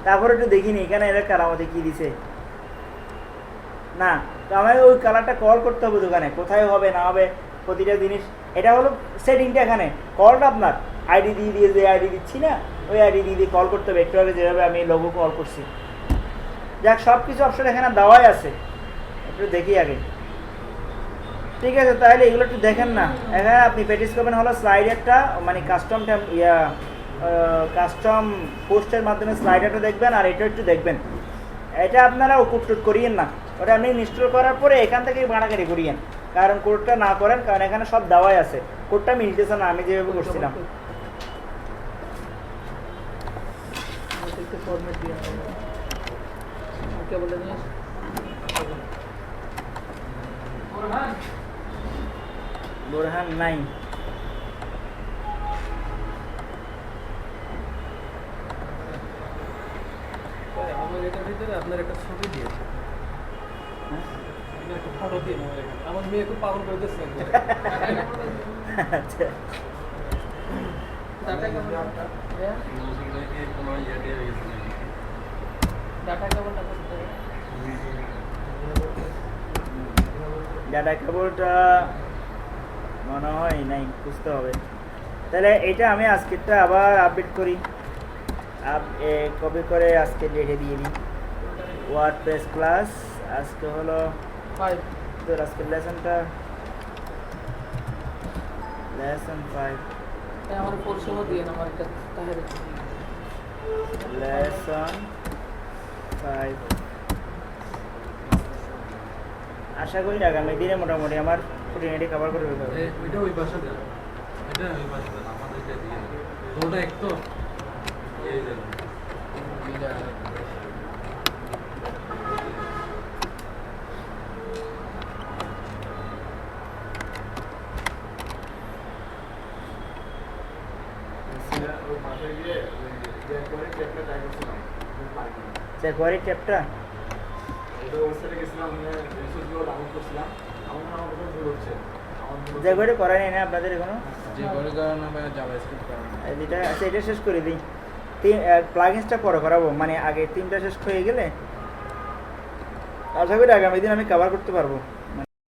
তারপরে একটু দেখিনি এখানে এরা কারামতে কি দিছে না। তো আমাকে ওই কালারটা কল করতে হবে দোকানে, কোথায় হবে না হবে প্রতিটা জিনিস। এটা হলো সেটিংটা, এখানে কলটা আপনার আইডি দিয়ে যে আইডি দিচ্ছি না, ওই আইডি দিয়ে কল করতে হবে। একটু আগে যেভাবে আমি লোগো কল করছি, যাক সব কিছু অপশন এখানে দেওয়াই আছে। একটু দেখি আগে, ঠিক আছে? তাহলে এগুলো একটু দেখেন না। এখানে আপনি প্র্যাকটিস করবেন হলো স্লাইডারটা, মানে কাস্টম পোস্টের মাধ্যমে স্লাইডারটা দেখবেন, আর এটা একটু দেখবেন। এটা আপনারা কুটটুট করিয়েন না, ওটা আপনি ইনস্টল করার পরে এখান থেকে বাড়াগাড়ি করিয়েন, কারণ কোডটা না করেন, কারণ এখানে সব দেওয়াই আছে। কোডটা মিলতেছে না আমি যেভাবে করছিলাম। বোরহান নাই, আপনার একটা ছবি দিয়েছে, একটা ফটো দিয়ে আমার মেয়ে খুব পাগল করে দিচ্ছে। আচ্ছা ডাটা কেবলটা মনে হয় নাই, বুঝতে হবে। তাহলে এটা আমি আজকেরটা আবার আপডেট করি, কপি করে আজকে রেখে দিয়ে দিই। ওয়ার্ডপ্রেস ক্লাস আজকে হলো 5, তো আজকের লেসনটা লেসন 5, আমার পরিষেবা দিয়ে আমার একটা তাহলে লেসন 5। আশা করি আগামী দিনে মোটামুটি আমার খুঁটিনাটি কভার করে ফেলতে হবে। এটা ওই পাশে দেন, এটা ওই পাশে দেন, আমাদেরকে দিয়ে ওটা এক তো এই দেন এটা ওই পাশে গিয়ে যে করে চ্যাপ্টার ট্রাই করছিলাম সে কোয়ারি ট্যাবটা এটা ওয়েবসাইটে গেছিলাম, রিসোর্সগুলো ডাউনলোড করছিলাম, আমার কথা ভুল হচ্ছে। যে করে করাই নাই না আপনাদের এখনো? যে করে কারণ আমরা জাভাস্ক্রিপ্ট করানো যেটা আচ্ছা এটা শেষ করে দিই, প্লাগইনসটা পরে করাবো, মানে আগে 3টা শেষ হয়ে গেলে আশা করি আগামী দিন আমি কভার করতে পারবো।